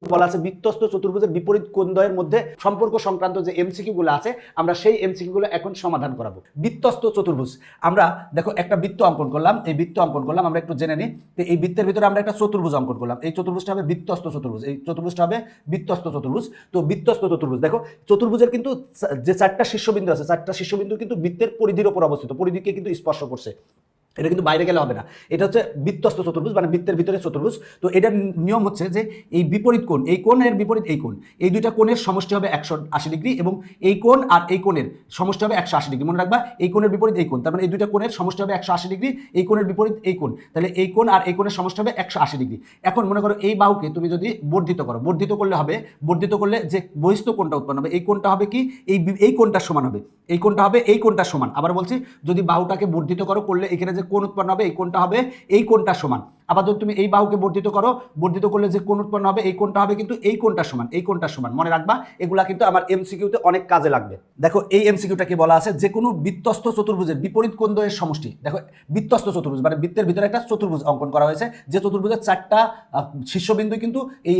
বলা আছে বৃত্তস্থ চতুর্ভুজের বিপরীত কোণদ্বয়ের মধ্যে সম্পর্ক সংক্রান্ত যে এমসিকিউ গুলো আছে আমরা সেই এমসিকিউ গুলো এখন সমাধান করাবো। বৃত্তস্থ চতুর্ভুজ, আমরা দেখো একটা বৃত্ত অঙ্কন করলাম, এই বৃত্ত অঙ্কন করলাম, আমরা একটু জেনে নিই। তো এই বৃত্তের ভিতরে আমরা একটা চতুর্ভুজ অঙ্কন করলাম, এই চতুর্ভুজটা হবে বৃত্তস্থ চতুর্ভুজ, এই চতুর্ভুজটা হবে বৃত্তস্থ চতুর্ভুজ। তো বৃত্তস্থ চতুর্ভুজ দেখো, চতুর্ভুজের কিন্তু যে চারটা শীর্ষবিন্দু আছে, চারটা শীর্ষবিন্দু কিন্তু বৃত্তের পরিধির উপর অবস্থিত, পরিধিকে কিন্তু স্পর্শ করছে, এটা কিন্তু বাইরে গেলে হবে না। এটা হচ্ছে বৃত্তস্থ চতুর্ভুজ, মানে বৃত্তের ভিতরে চতুর্ভুজ। তো এটার নিয়ম হচ্ছে যে এই বিপরীত কোণ, এই কোণের বিপরীত এই কোণ, এই দুইটা কোণের সমষ্টি হবে 180 ডিগ্রি, এবং এই কোণ আর এই কোণের সমষ্টি হবে 180 ডিগ্রি। মনে রাখবা, এই কোণের বিপরীত এই কোণ, তার মানে এই দুইটা কোণের সমষ্টি হবে 180 ডিগ্রি, এই কোণের বিপরীত এই কোণ, তাহলে এই কোণ আর এই কোণের সমষ্টি হবে 180 ডিগ্রি। এখন মনে করো এই বাহুকে তুমি যদি বর্ধিত করো, বর্ধিত করলে হবে, বর্ধিত করলে যে বহিস্থ কোণটা উৎপন্ন হবে, এই কোণটা হবে কি, এই কোণটার সমান হবে, এই কোণটা হবে এই কোণটার সমান। আবার বলছি, যদি বাহুটাকে বর্ধিত করো, করলে এখানে যে কোণ উৎপন্ন হবে এই কোণটা হবে এই কোণটার সমান। আবার যদি তুমি এই বাহুকে বর্ধিত করো, বর্ধিত করলে যে কোণ উৎপন্ন হবে এই কোণটা হবে কিন্তু এই কোণটার সমান, এই কোণটার সমান। মনে রাখবা, এগুলা কিন্তু আমার এমসিকিউতে অনেক কাজে লাগবে। দেখো এই এমসিকিউটা কি বলা আছে, যে কোনো বৃত্তস্থ চতুর্ভুজের বিপরীত কোণদ্বয়ের সমষ্টি। দেখো বৃত্তস্থ চতুর্ভুজ মানে বৃত্তের ভিতরে একটা চতুর্ভুজ অঙ্কন করা হয়েছে, যে চতুর্ভুজের চারটা শীর্ষবিন্দু কিন্তু এই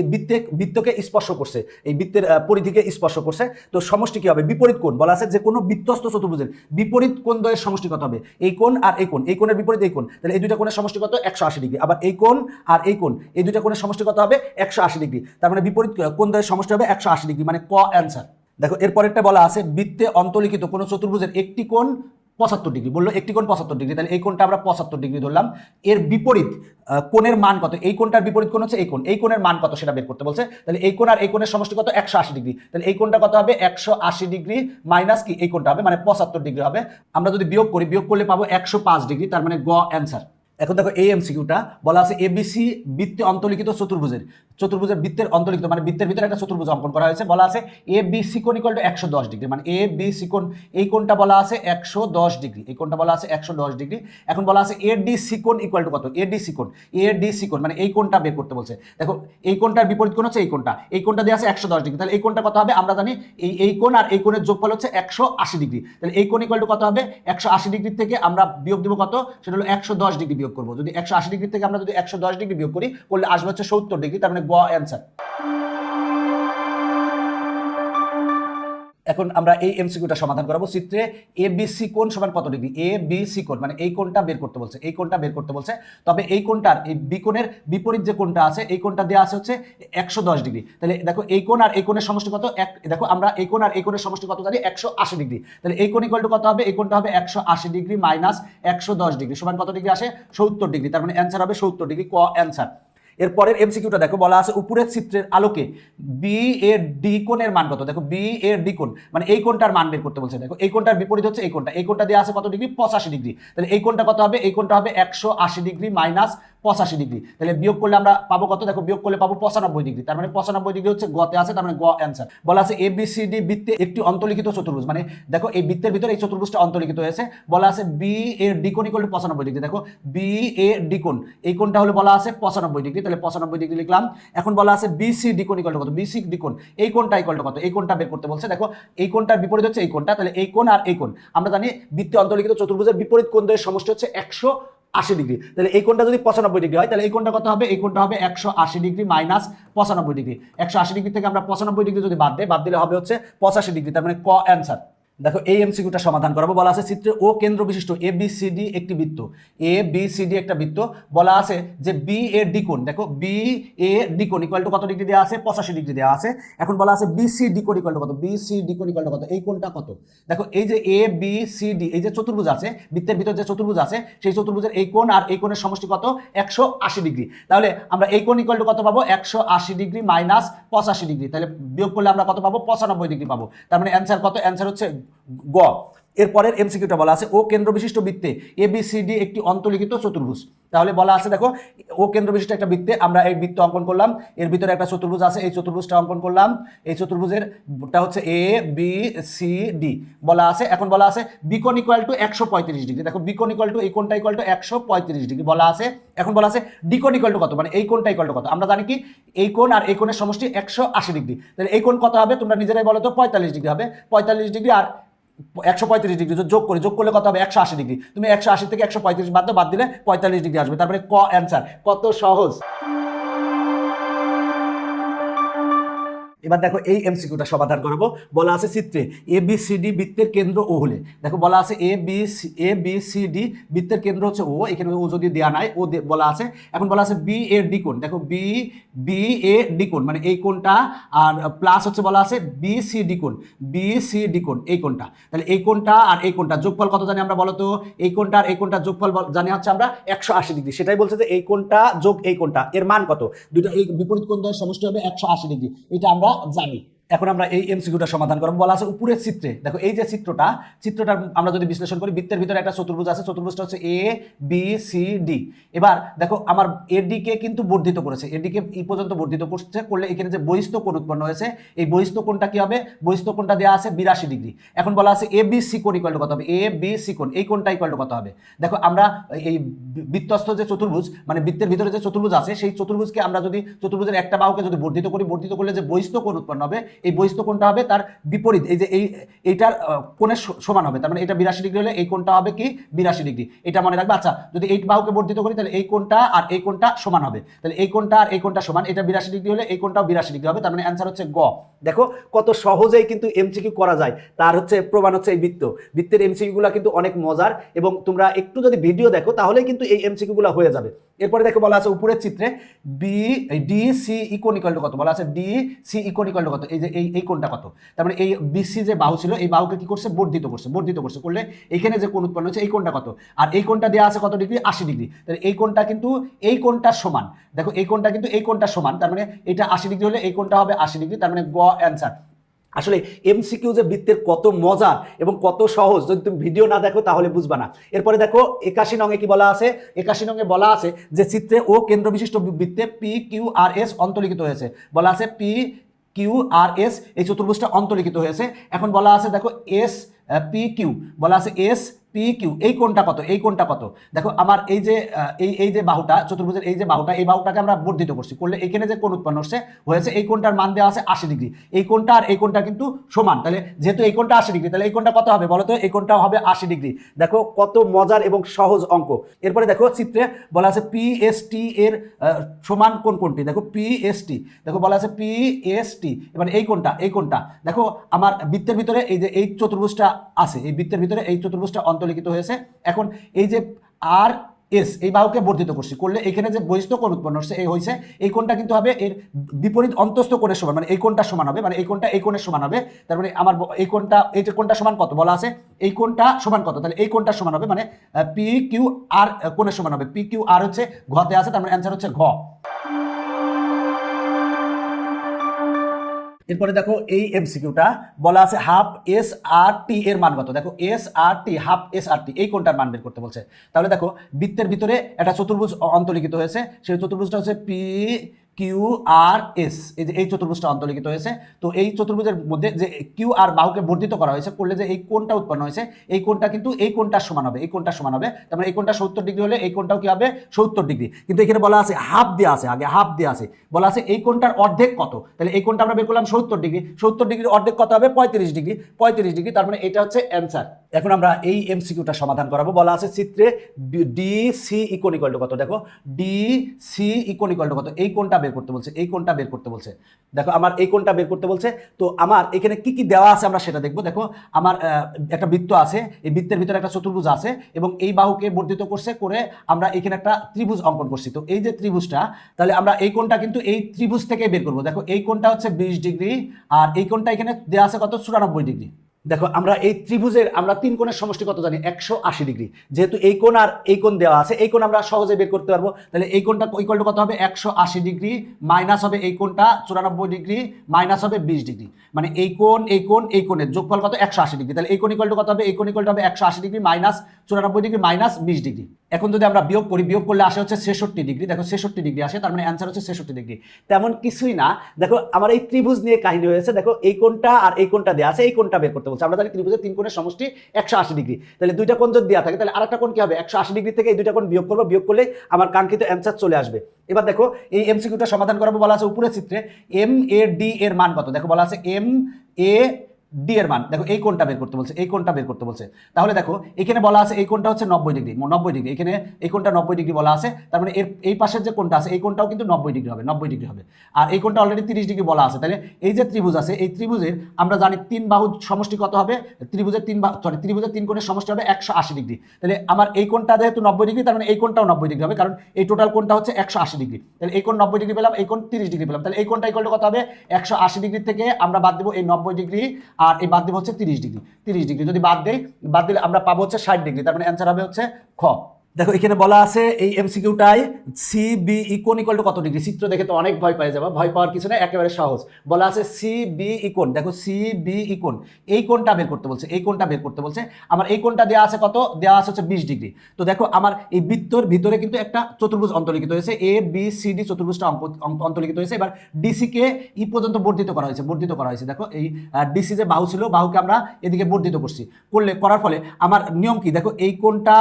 বৃত্তকে স্পর্শ করছে, এই বৃত্তের পরিধিকে স্পর্শ করছে। তো সমষ্টি কি হবে, বিপরীত কোণ। বলা আছে যে কোনো বৃত্তস্থ চতুর্ভুজের বিপরীত কোণদ্বয়ের সমষ্টি কত হবে, এই কোণ আর এই কোণ, এই কোণের বিপরীত এই কোণ, তাহলে এই দুইটা কোণের সমষ্টি কত, 180 ডিগ্রি। আবার এই কোণ আর এই কোণ, এই দুইটা কোণের সমষ্টি কত হবে, 180 ডিগ্রি। তার মানে বিপরীত কোণদ্বয়ের সমষ্টি হবে 180 ডিগ্রি, মানে ক অ্যান্সার। দেখো এরপরেরটা বলা আছে বৃত্তে অন্তর্লিখিত কোনো চতুর্ভুজের একটি কোণ 75 ডিগ্রি, বললো একটি কোণ 75 ডিগ্রি, তাহলে এই কোণটা আমরা 75 ডিগ্রি ধরলাম। এর বিপরীত কোণের মান কত, এই কোণটার বিপরীত কোণ হচ্ছে এই কোণ, এই কোণের মান কত সেটা বের করতে বলছে। তাহলে এই কোণ আর এই কোণের সমষ্টি কত, 180 ডিগ্রি, তাহলে এই কোণটা কত হবে, 180 ডিগ্রি মাইনাস কি এই কোণটা হবে, মানে 75 ডিগ্রি হবে। আমরা যদি বিয়োগ করি, বিয়োগ করলে পাবো 105 ডিগ্রি, তার মানে গ অ্যান্সার। এখন দেখো এই এমসিকিউটা বলা আছে এবিসি বৃত্তে অন্তর্লিখিত চতুর্ভুজের বৃত্তের অন্তর্লিখিত মানে বৃত্তের ভিতরে একটা চতুর্ভুজ অঙ্কন করা হয়েছে। বলা আছে এ বি সি কোণ ইকুয়াল টু 110 ডিগ্রি, মানে এ বি সি কোণ, এই কোণটা বলা আছে 110 ডিগ্রি, এই কোণটা বলা আছে 110 ডিগ্রি। এখন বলা আছে এ ডি সি কোণ ইকুয়াল টু কত, এ ডি সি কোণ মানে এই কোণটা বের করতে বলছে। দেখো এই কোণটার বিপরীত কোণ হচ্ছে এই কোণটা, এই কোণটা দেওয়া আছে 110 ডিগ্রি, তাহলে এই কোণটা কত হবে, আমরা জানি এই কোণ আর এই কোণের যোগফল হচ্ছে 180 ডিগ্রি, তাহলে এই কোণ ইকুয়াল টু কত হবে, 180 ডিগ্রি থেকে আমরা বিয়োগ দেবো কত, সেটা হলো 110 ডিগ্রি বিয়োগ করবো। যদি 180 ডিগ্রি থেকে আমরা যদি 110 ডিগ্রি বিয়োগ করি, করলে আসবে হচ্ছে 70 ডিগ্রি, তার মানে গ অ্যান্সার। এখন আমরা এই এমসিকিউটা সমাধান করাবো। চিত্রে এ বি সি কোণ সমান কত ডিগ্রি, এ বি সি কোণ মানে এই কোণটা বের করতে বলছে, এই কোণটা বের করতে বলছে। তবে এই কোণটার এই বি কোণের বিপরীত যে কোণটা আছে, এই কোণটা দেওয়া আছে হচ্ছে 110 ডিগ্রি। তাহলে দেখো এই কোণ আর এই কোণের সমষ্টি কত, দেখো আমরা এই কোণ আর এই কোণের সমষ্টি কত জানি, 180 ডিগ্রি। তাহলে এই কোণ ইকুয়াল টু কত হবে, এই কোণটা হবে 180 ডিগ্রি মাইনাস 110 ডিগ্রি সমান কত ডিগ্রি আসে, 70 ডিগ্রি, তার মানে অ্যান্সার হবে 70 ডিগ্রি, ক অ্যান্সার। এরপরের এমসিকিউটা দেখো, বলা আছে উপরের চিত্রের আলোকে বি এর ডি কোণের মান কত। দেখো বি এর ডি কোণ মানে এই কোণটার মান বের করতে বলছে। দেখো এই কোণটার বিপরীত হচ্ছে এই কোণটা, এই কোণটা দেওয়া আছে কত ডিগ্রি, 85 ডিগ্রি, তাহলে এই কোণটা কত হবে, এই কোণটা হবে 180 ডিগ্রি মাইনাস 85 ডিগ্রি, তাহলে বিয়োগ করলে আমরা পাবো কত, দেখো বিয়োগ করলে পাবো 95 ডিগ্রি, তার মানে 95 ডিগ্রি হচ্ছে গতে আছে, তার মানে গ অ্যান্সার। বলা আছে এবিসিডি বৃত্তে একটি অন্তর্লিখিত চতুর্ভুজ, মানে দেখো এই বৃত্তের ভিতরে এই চতুর্ভুজটা অন্তর্লিখিত হয়েছে। বলা আছে বি এর ডি কোণ ইকুয়াল টু 95 ডিগ্রি, দেখো বি এ ডি কোণ এই কোণটা হলো বলা আছে 95 ডিগ্রি, তাহলে 95 ডিগ্রি লিখলাম। এখন বলা আছে বিসি ডি কোণ ইকুয়াল টু কত, বিসি ডি কোণ এই কোণটা ইকুয়াল টু কত, এই কোণটা বের করতে বলছে। দেখো এই কোণটার বিপরীত হচ্ছে এই কোণটা, তাহলে এই কোণ আর এই কোণ, আমরা জানি বৃত্তে অন্তর্লিখিত চতুর্ভুজের বিপরীত কোণদ্বয়ের সমষ্টি হচ্ছে 180 ডিগ্রি, তাহলে এই কোণটা যদি 95 ডিগ্রি হয়, তাহলে এই কোণটা কত হবে, এই কোণটা হবে 180 ডিগ্রি মাইনাস 95 ডিগ্রি। 180 ডিগ্রি থেকে আমরা 95 ডিগ্রি যদি বাদ দিলে হবে হচ্ছে 85 ডিগ্রি, তার মানে ক অ্যান্সার। দেখো এই এমসিকিউটা সমাধান করাবো। বলা আছে চিত্রে ও কেন্দ্র বিশিষ্ট এ বি সি ডি একটি বৃত্ত, এ বি সি ডি একটা বৃত্ত। বলা আছে যে বি এর ডি কোণ, দেখো বি এ ডি কোণ ইকুয়াল টু কত ডিগ্রি দেওয়া আছে, 85 ডিগ্রি দেওয়া আছে। এখন বলা আছে বি সি ডি কোণ ইকুয়াল টু কত, বি সি ডি কোণ ইকুয়াল টু কত, এই কোণটা কত। দেখো এই যে এ বি সি ডি এই যে চতুর্ভুজ আছে, বৃত্তের ভিতর যে চতুর্ভুজ আছে, সেই চতুর্ভুজের এই কোণ আর এই কোণের সমষ্টি কত, 180 ডিগ্রি। তাহলে আমরা এই কোণ ইকুয়াল টু কত পাবো, 180 ডিগ্রি মাইনাস 85 ডিগ্রি, তাহলে বিয়োগ করলে আমরা কত পাবো, 95 ডিগ্রি পাবো, তার মানে অ্যান্সার কত, অ্যান্সার হচ্ছে গ। এরপরের এমসিকিউটা বলা আছে ও কেন্দ্র বিশিষ্ট বৃত্তে এ বি সি ডি একটি অন্তর্লিখিত চতুর্ভুজ। তাহলে বলা আছে দেখো ও কেন্দ্র বিশিষ্ট একটা বৃত্তে আমরা এই বৃত্ত অঙ্কন করলাম, এর ভিতরে একটা চতুর্ভুজ আছে, এই চতুর্ভুজটা অঙ্কন করলাম, এই চতুর্ভুজেরটা হচ্ছে এ বি সি ডি বলা আছে। এখন বলা আছে বি কোণ ইকুয়াল টু 135 ডিগ্রি, দেখো বি কোণ ইকুয়াল টু এই কোণটা ইকুয়াল টু 135 ডিগ্রি বলা আছে। এখন বলা আছে ডি কোণ ইকুয়াল টু কত, মানে এই কোণটা ইকুয়াল টু কত, আমরা জানি কি এই কোণ আর এই কোণের সমষ্টি 180 ডিগ্রি, তাহলে এই কোণ কত হবে তোমরা নিজেরাই বলো তো, 45 ডিগ্রি হবে। 45 ডিগ্রি আর 135 ডিগ্রি যোগ করলে কত হবে, 180 ডিগ্রি। তুমি 180 থেকে 135 বাদ দিলে 45 ডিগ্রি আসবে, তারপরে ক অ্যান্সার। কত সহজ। এবার দেখো এই এমসিকিউটা সমাধান করবো। বলা আছে চিত্রে এ বি সি ডি বৃত্তের কেন্দ্র ও হলে, দেখো বলা আছে এ বি সি ডি বৃত্তের কেন্দ্র হচ্ছে ও, এখানে ও যদি দেওয়া নাই ও বলা আছে। এখন বলা আছে বি এ ডি কোণ, দেখো বি এ ডি কোণ মানে এই কোণটা, আর প্লাস হচ্ছে বলা আছে বি সি ডি কোণ, বি সি ডি কোণ এই কোণটা। তাহলে এই কোণটা আর এই কোণটা যোগফল কত জানি আমরা বলো তো? এই কোণটা আর এই কোণটা যোগফল জানি হচ্ছে আমরা 180 ডিগ্রি। সেটাই বলছে যে এই কোণটা যোগ এই কোণটা এর মান কত, দুটো এই বিপরীত কোণ দ্বয়ের সমষ্টি হবে 180 ডিগ্রি, এটা আমরা জানি। এখন আমরা এই এমসিকিউটা সমাধান করব। বলা আছে উপরের চিত্রে, দেখো এই যে চিত্রটা আমরা যদি বিশ্লেষণ করি, বৃত্তের ভিতরে একটা চতুর্ভুজ আছে, চতুর্ভুজটা হচ্ছে এ বি সি ডি। এবার দেখো আমার এডি কে কিন্তু বর্ধিত করেছে, এডি কে এই পর্যন্ত বর্ধিত করলে এখানে যে বহিস্থ কোণ উৎপন্ন হয়েছে, এই বহিস্থ কোণটা কি হবে? বহিস্থ কোণটা দেওয়া আছে 82 ডিগ্রি। এখন বলা আছে এ বি সি কোণ ইকুয়াল টু কত হবে? এ বি সি কোণ এই কোণটা ইকুয়াল টু কত হবে? দেখো আমরা এই বৃত্তস্থ যে চতুর্ভুজ মানে বৃত্তের ভিতরে যে চতুর্ভুজ আছে, সেই চতুর্ভুজকে আমরা যদি চতুর্ভুজের একটা বাহুকে যদি বর্ধিত করলে যে বহিস্থ কোণ উৎপন্ন হবে, এই বহিস্থ কোণটা হবে তার বিপরীত, এই যে এইটার কোণের সমান হবে। তার মানে এটা 82 ডিগ্রি হলে এই কোণটা হবে কি 82 ডিগ্রি, এটা মনে রাখবে। আচ্ছা, যদি এই বাহুকে বর্ধিত করি তাহলে এই কোণটা আর এই কোণটা সমান হবে, তাহলে এই কোণটা আর এই কোণটা সমান, এটা 82 ডিগ্রি হলে এই কোণটাও 82 ডিগ্রি হবে। তার মানে অ্যান্সার হচ্ছে গ। দেখো কত সহজেই কিন্তু এমসিকিউ করা যায়, তার হচ্ছে প্রমাণ হচ্ছে এই বৃত্তের এমসিকিউ গুলা কিন্তু অনেক মজার, এবং তোমরা একটু যদি ভিডিও দেখো তাহলেই কিন্তু এই এমসিকিউ গুলা হয়ে যাবে। এরপরে দেখো বলা আছে উপরের চিত্রে ডি সি ইকুয়াল টু কত? বলা আছে ডি সি ইকুয়াল টু কত? এই যে এই কোণটা কত? তার মানে এই বিসি যে বাহু ছিল, এই বাহুকে কি করছে? বর্ধিত করছে করলে এখানে যে কোণ উৎপন্ন হচ্ছে এই কোণটা কত? আর এই কোণটা দেওয়া আছে কত ডিগ্রি? 80 ডিগ্রি। তাহলে এই কোণটা কিন্তু এই কোণটার সমান, দেখো এই কোণটা কিন্তু এই কোণটার সমান, তার মানে এটা 80 ডিগ্রি হলে এই কোণটা হবে 80 ডিগ্রি, তার মানে গ অ্যান্সার। আসলে এমসিকিউ যে বৃত্তের কত মজার এবং কত সহজ, যদি তুমি ভিডিও না দেখো তাহলে বুঝবা না। এরপরে দেখো 81 নং কি বলা আছে? 81 নং বলা আছে যে চিত্রে ও কেন্দ্র বিশিষ্ট বৃত্তে পি কিউ আর এস অন্তর্লিখিত হয়েছে। বলা আছে পি কিউ আর এস এই চতুর্ভুজটা অন্তর্লিখিত হয়েছে। এখন বলা আছে দেখো এস পি কিউ, বলা আছে এস পি কিউ এই কোণটা কত? এই কোণটা কত? দেখো আমার এই যে বাহুটা চতুর্ভুজের এই যে বাহুটা, এই বাহুটাকে আমরা বর্ধিত করলে এখানে যে কোণ উৎপন্ন হয়েছে এই কোণটার মান দেওয়া আছে 80 ডিগ্রি। এই কোণটা আর এই কোণটা কিন্তু সমান, তাহলে যেহেতু এই কোণটা 80 ডিগ্রি, তাহলে এই কোণটা কত হবে বলো তো? এই কোণটা হবে 80 ডিগ্রি। দেখো কত মজার এবং সহজ অঙ্ক। এরপরে দেখো চিত্রে বলা আছে পি এস টি এর সমান কোণ কোনটি? দেখো পি এস টি, দেখো বলা আছে পি এস টি, এবার এই কোণটা দেখো আমার বৃত্তের ভিতরে এই যে এই চতুর্ভুজটা আছে, এই বৃত্তের ভিতরে এই চতুর্ভুজটা অন্তর্লিখিত হয়েছে। এখন এই যে আর এস এই বাহুকে বর্ধিত করলে এখানে যে বহিস্থ কোণ উৎপন্ন হচ্ছে এই হয়েছে, এই কোণটা কিন্তু হবে এর বিপরীত অন্তস্থ কোণের সমান, মানে এই কোণটা সমান হবে, মানে এই কোণটা এই কোণের সমান হবে। তার মানে আমার এই কোণটা সমান কত? বলা আছে এই কোণটা সমান কত? তাহলে এই কোণটা সমান হবে মানে পি কিউ আর কোণের সমান হবে। পি কিউ আর হচ্ছে ঘতে আছে, তার মানে অ্যান্সার হচ্ছে ঘ। এরপরে দেখো এই এমসিকিউটা বলা আছে হাফ এস আর টি এর মান কত? দেখো এস আর টি, হাফ এস আর টি এই কোণটার মান বের করতে বলছে। তাহলে দেখো বৃত্তের ভিতরে একটা চতুর্ভুজ অন্তর্লিখিত হয়েছে, সেই চতুর্ভুজটা হচ্ছে পি কিউ আর এস, এই যে এই চতুর্ভুজটা অন্তর্লিখিত হয়েছে। তো এই চতুর্ভুজের মধ্যে যে কিউ আর বাহুকে বর্ধিত করা হয়েছে করলে যে এই কোণটা উৎপন্ন হয়েছে, এই কোণটা কিন্তু এই কোণটার সমান হবে, এই কোণটার সমান হবে। তার মানে এই কোণটা 70 ডিগ্রি হলে এই কোণটাও কি হবে? 70 ডিগ্রি। কিন্তু এখানে বলা আছে হাফ দেওয়া আছে, আগে হাফ দেওয়া আছে, বলা আছে এই কোণটার অর্ধেক কত? তাহলে এই কোণটা আমরা বের করলাম 70 ডিগ্রি, 70 ডিগ্রির অর্ধেক কত হবে? 35 ডিগ্রি, 35 ডিগ্রি, তার মানে এটা হচ্ছে অ্যান্সার। এখন আমরা এই এমসিকিউটা সমাধান করাবো। বলা আছে চিত্রে ডি সি ইকুয়াল টু কত? দেখো ডি সি ইকুয়াল টু কত? এই কোণটা বের করতে বলছে, এই কোণটা বের করতে বলছে। দেখো আমার এই কোণটা বের করতে বলছে, তো আমার এখানে কি কি দেওয়া আছে আমরা সেটা দেখবো। দেখো আমার একটা বৃত্ত আছে, এই বৃত্তের ভিতরে একটা চতুর্ভুজ আছে এবং এই বাহুকে বর্ধিত করে আমরা এখানে একটা ত্রিভুজ অঙ্কন করছি। তো এই যে ত্রিভুজটা, তাহলে আমরা এই কোণটা কিন্তু এই ত্রিভুজ থেকে বের করবো। দেখো এই কোণটা হচ্ছে 20 ডিগ্রি আর এই কোণটা এখানে দেওয়া আছে কত? 94 ডিগ্রি। দেখো আমরা এই ত্রিভুজের আমরা তিন কোণের সমষ্টি কত জানি? 180 ডিগ্রি। যেহেতু এই কোণ আর এই কোণ দেওয়া আছে, এই কোণ আমরা সহজে বের করতে পারবো। তাহলে এই কোণটা ইকুয়াল টু কত হবে? 180 ডিগ্রি মাইনাস হবে এই কোণটা 94 ডিগ্রি মাইনাস হবে 20 ডিগ্রি, মানে এই কোণের যোগফল কত? 180 ডিগ্রি। তাহলে এই কোণ ইকুয়াল টু কত হবে? এই কোণ ইকুয়াল টু হবে 180 degree minus 94 degree minus 20 degree. এখন যদি আমরা বিয়োগ করলে আসে হচ্ছে 66 ডিগ্রি। দেখো 66 ডিগ্রি আসে, তার মানে অ্যান্সার হচ্ছে 66 ডিগ্রি। তেমন কিছুই না, দেখো আমার এই ত্রিভুজ নিয়ে কাহিনী হয়েছে। দেখো এই কোণটা আর এই কোণটা দেওয়া আছে, এই কোণটা বের করতে বলছে। আমরা জানি ত্রিভুজের তিন কোণের সমষ্টি 180 ডিগ্রি। তাহলে দুইটা কোণ যদি দেওয়া থাকে তাহলে আরেকটা কোণ কি হবে? 180 ডিগ্রি থেকে এই দুইটা কোণ বিয়োগ করবো, বিয়োগ করলে আমার কাঙ্ক্ষিত অ্যান্সার চলে আসবে। এবার দেখো এই এমসিকিউটা সমাধান করাবো। বলা আছে উপরের চিত্রে এম এ ডি এর মান কত? দেখো বলা আছে এম এ ডি এর মান, দেখো এই কোণটা বের করতে বলছে, এই কোণটা বের করতে বলছে। তাহলে দেখো এখানে বলা আছে এই কোণটা হচ্ছে 90 ডিগ্রি, 90 ডিগ্রি, এখানে এই কোণটা 90 ডিগ্রি বলা আছে, তার মানে এই পাশের যে কোণটা আছে এই কোণটাও কিন্তু 90 ডিগ্রি হবে, 90 ডিগ্রি হবে। আর এই কোণটা অলরেডি 30 ডিগ্রি বলা আছে। তাহলে এই যে ত্রিভুজ আছে, এই ত্রিভুজের আমরা জানি 3 বাহুর সমষ্টি কত হবে, ত্রিভুজের 3 কোণের সমষ্টি হবে 180 ডিগ্রি। তাহলে আমার এই কোণটা যেহেতু 90 ডিগ্রি, তার মানে এই কোণটাও 90 ডিগ্রি হবে, কারণ এই টোটাল কোণটা হচ্ছে 180 ডিগ্রি। তাহলে এই কোণ 90 ডিগ্রি পেলাম, এই কোণ 30 ডিগ্রি পেলাম। তাহলে এই কোণটা ইকুয়াল টু কত হবে, 180 ডিগ্রি থেকে আমরা বাদ দেবো এই 90 ডিগ্রি, আর এই বাদ দেবো হচ্ছে 30 ডিগ্রি। 30 ডিগ্রি যদি বাদ দিলে আমরা পাবো হচ্ছে 60 ডিগ্রি। তার মানে অ্যান্সার হবে হচ্ছে খ। দেখো এখানে বলা আছে এই এমসিকিউটাই সি বি ইকোন ইকুয়াল টু কত ডিগ্রি। চিত্র দেখে তো অনেক ভয় পেয়ে যাবে, ভয় পাওয়ার কিছু না, একেবারে সহজ। বলা আছে সি বি ইকোন, দেখো সি বি ইকোন এই কোণটা বের করতে বলছে, এই কোণটা বের করতে বলছে। আমার এই কোণটা দেওয়া আছে কত, দেওয়া আছে হচ্ছে 20 ডিগ্রি। তো দেখো আমার এই বৃত্তর ভিতরে কিন্তু একটা চতুর্ভুজ অন্তর্লিখিত হয়েছে, এ বি সি ডি চতুর্ভুজটা অন্তর্লিখিত হয়েছে। এবার ডিসি কে ই পর্যন্ত বর্ধিত করা হয়েছে, বর্ধিত করা হয়েছে। দেখো এই ডিসি যে বাহু ছিল, বাহুকে আমরা এদিকে বর্ধিত করছি, করার ফলে আমার নিয়ম কি, দেখো এই কোণটা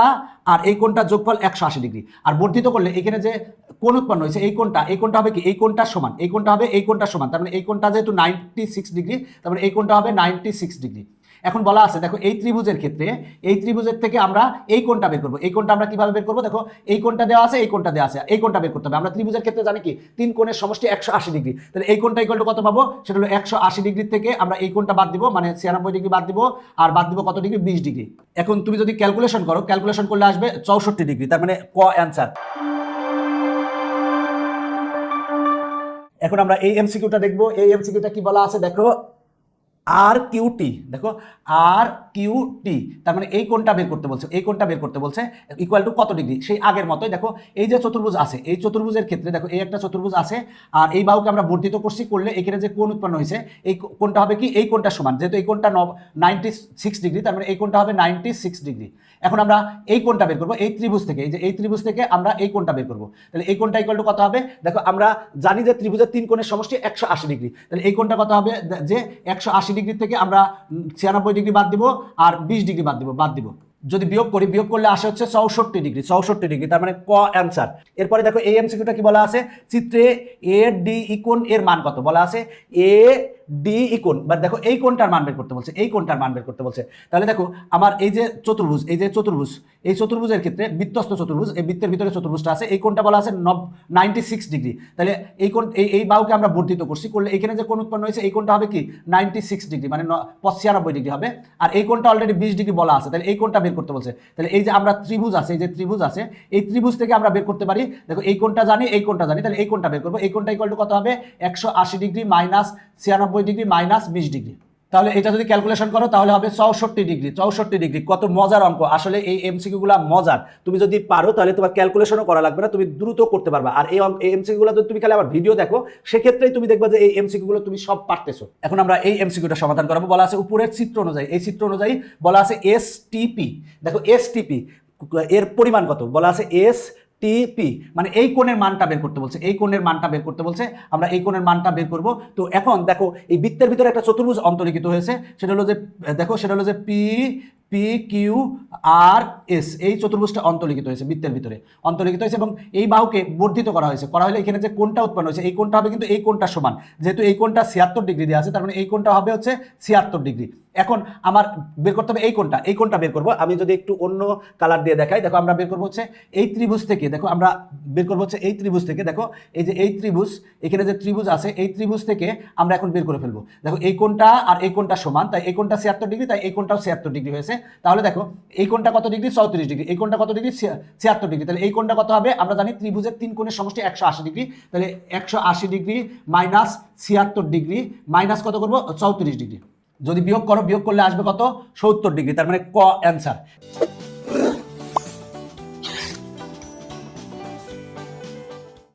আর এই কোণটা যোগফল 180 ডিগ্রি। আর বর্ধিত করলে এখানে যে কোণ উৎপন্ন হয়েছে এই কোণটা হবে কি, এই কোণটার সমান, এই কোণটা হবে এই কোণটার সমান। তার মানে এই কোণটা যেহেতু 96 ডিগ্রি, তার মানে এই কোণটা হবে 96 ডিগ্রি। এখন বলা আছে দেখো এই ত্রিভুজের ক্ষেত্রে, এই ত্রিভুজের থেকে আমরা এই কোণটা বের করবো। এই কোণটা আমরা কিভাবে বের করবো, দেখো এই কোণটা দেওয়া আছে, এই কোণটা দেওয়া আছে, এই কোণটা বের করতে হবে। আমরা ত্রিভুজের ক্ষেত্রে জানি কি 3 কোণের সমষ্টি 180 ডিগ্রি। তাহলে এই কোণটা ইকুয়াল টু কত পাবো, সেটা হলো 180 ডিগ্রি থেকে আমরা এই কোণটা বাদ দিব, মানে 96 ডিগ্রি বাদ দিব, আর বাদ দিব কত ডিগ্রি, 20 ডিগ্রি। এখন তুমি যদি ক্যালকুলেশন করো, ক্যালকুলেশন করলে আসবে 64 ডিগ্রি। তার মানে ক অ্যান্সার। এখন আমরা এই এমসিকিউটা দেখবো। এই এমসিকিউটা কি বলা আছে, দেখো আর কিউটি, দেখো আর কিউটি, তার মানে এই কোণটা বের করতে বলছে, এই কোণটা বের করতে বলছে ইকুয়াল টু কত ডিগ্রি, সেই আগের মতোই। দেখো এই যে চতুর্ভুজ আছে, এই চতুর্ভুজের ক্ষেত্রে দেখো এই একটা চতুর্ভুজ আছে, আর এই বাহুকে আমরা বর্ধিত করছি, করলে এখানে যে কোণ উৎপন্ন হয়েছে এই কোণটা হবে কি, এই কোণটা সমান, যেহেতু এই কোণটা 96 ডিগ্রি, তার মানে এই কোণটা হবে 96 ডিগ্রি। এখন আমরা এই কোণটা বের করবো এই ত্রিভুজ থেকে, এই যে এই ত্রিভুজ থেকে আমরা এই কোণটা বের করবো। তাহলে এই কোণটা ইকুয়াল টু কত হবে, দেখো আমরা জানি যে ত্রিভুজের 3 কোণের সমষ্টি 180 ডিগ্রি। তাহলে এই কোণটা কত হবে, যে 180 ডিগ্রি থেকে আমরা 96 ডিগ্রি বাদ দিব, আর 20 ডিগ্রি বাদ দিব। যদি বিয়োগ করি, বিয়োগ করলে আসে হচ্ছে 64 ডিগ্রি, 64 ডিগ্রি। তার মানে ক অ্যান্সার। এরপরে দেখো এই এমসিকিউটা কি বলা আছে, চিত্রে এ ডি ইকোণ এর মান কত বলা আছে, এ ডি ইকোণ, বা দেখো এই কোণটার মান বের করতে বলছে, এই কোণটার মান বের করতে বলছে। তাহলে দেখো আমার এই যে চতুর্ভুজ, এই চতুর্ভুজের ক্ষেত্রে বৃত্তস্থ চতুর্ভুজ, এই বৃত্তের ভিতরে চতুর্ভুজটা আছে, এই কোণটা বলা আছে 96 ডিগ্রি। তাহলে এই কোণ, এই বাহুকে আমরা বর্ধিত করছি, করলে এখানে যে কোণ উৎপন্ন হয়েছে এই কোণটা হবে কি 96 ডিগ্রি, মানে 96 ডিগ্রি হবে। আর এই কোণটা অলরেডি 20 ডিগ্রি বলা আছে, তাহলে এই কোণটা বের করতে বলছে। তাহলে এই যে আমরা ত্রিভুজ আছে, এই যে ত্রিভুজ আছে, এই ত্রিভুজ থেকে আমরা বের করতে পারি, দেখো এই কোণটা জানি, এই কোণটা জানি, তাহলে এই কোণটা বের করবো। এই কোণটা ইকুয়াল টু কত হবে, 180 degree minus 96 degree minus 20 degree. তাহলে এটা যদি ক্যালকুলেশন করো তাহলে হবে 64 ডিগ্রি। 64 ডিগ্রি, কত মজার অঙ্ক আসলে। এই এমসিকিউগুলো মজার, তুমি যদি পারো তাহলে তোমার ক্যালকুলেশনও করা লাগবে না, তুমি দ্রুত করতে পারবা। আর এই এমসিকিউগুলো যদি তুমি খালি আবার ভিডিও দেখো, সেক্ষেত্রেই তুমি দেখবা যে এই এমসিকিউগুলো তুমি সব পারতেছো। এখন আমরা এই এমসিকিউটা সমাধান করাবো। বলা আছে উপরের চিত্র অনুযায়ী, এই চিত্র অনুযায়ী বলা আছে এসটিপি, দেখো এসটিপি এর পরিমাণ কত, বলা আছে এস টিপি, মানে এই কোণের মানটা বের করতে বলছে, এই কোণের মানটা বের করতে বলছে। আমরা এই কোণের মানটা বের করব। তো এখন দেখো এই বৃত্তের ভিতরে একটা চতুর্ভুজ অন্তর্লিখিত হয়েছে, সেটা হলো যে দেখো, সেটা হলো যে P P Q R S, এই চতুর্ভুজটা অন্তর্লিখিত হয়েছে, বৃত্তের ভিতরে অন্তর্লিখিত হয়েছে, এবং এই বাহুকে বর্ধিত করা হয়েছে। করা হলে এখানে যে কোণটা উৎপন্ন হয়েছে এই কোণটা হবে কিন্তু এই কোণটা সমান, যেহেতু এই কোণটা 76 ডিগ্রি দেওয়া আছে, তার মানে এই কোণটা হবে হচ্ছে 76 ডিগ্রি। এখন আমার বের করতে হবে এই কোণটা, এই কোণটা বের করবো। আমি যদি একটু অন্য কালার দিয়ে দেখাই, দেখো আমরা বের করবো হচ্ছে এই ত্রিভুজ থেকে, দেখো আমরা বের করবো হচ্ছে এই ত্রিভুজ থেকে। দেখো এই যে এই ত্রিভুজ, এখানে যে ত্রিভুজ আছে এই ত্রিভুজ থেকে আমরা এখন বের করে ফেলবো। দেখো এই কোণটা আর এই কোণটা সমান, তাই এই কোণটা 76 ডিগ্রি, তাই এই কোণটাও 76 ডিগ্রি হয়েছে। তাহলে দেখো এই কোণটা কত ডিগ্রি, 34 ডিগ্রি, এই কোণটা কত ডিগ্রি, 76 ডিগ্রি। তাহলে এই কোণটা কত হবে, আমরা জানি ত্রিভুজের 3 কোণের সমষ্টি 180 ডিগ্রি। তাহলে 180 ডিগ্রি মাইনাস 76 ডিগ্রি মাইনাস কত করবো, 34 ডিগ্রি। যদি বিয়োগ করো, বিয়োগ করলে আসবে কত, 70 ডিগ্রি। তার মানে ক অ্যান্সার।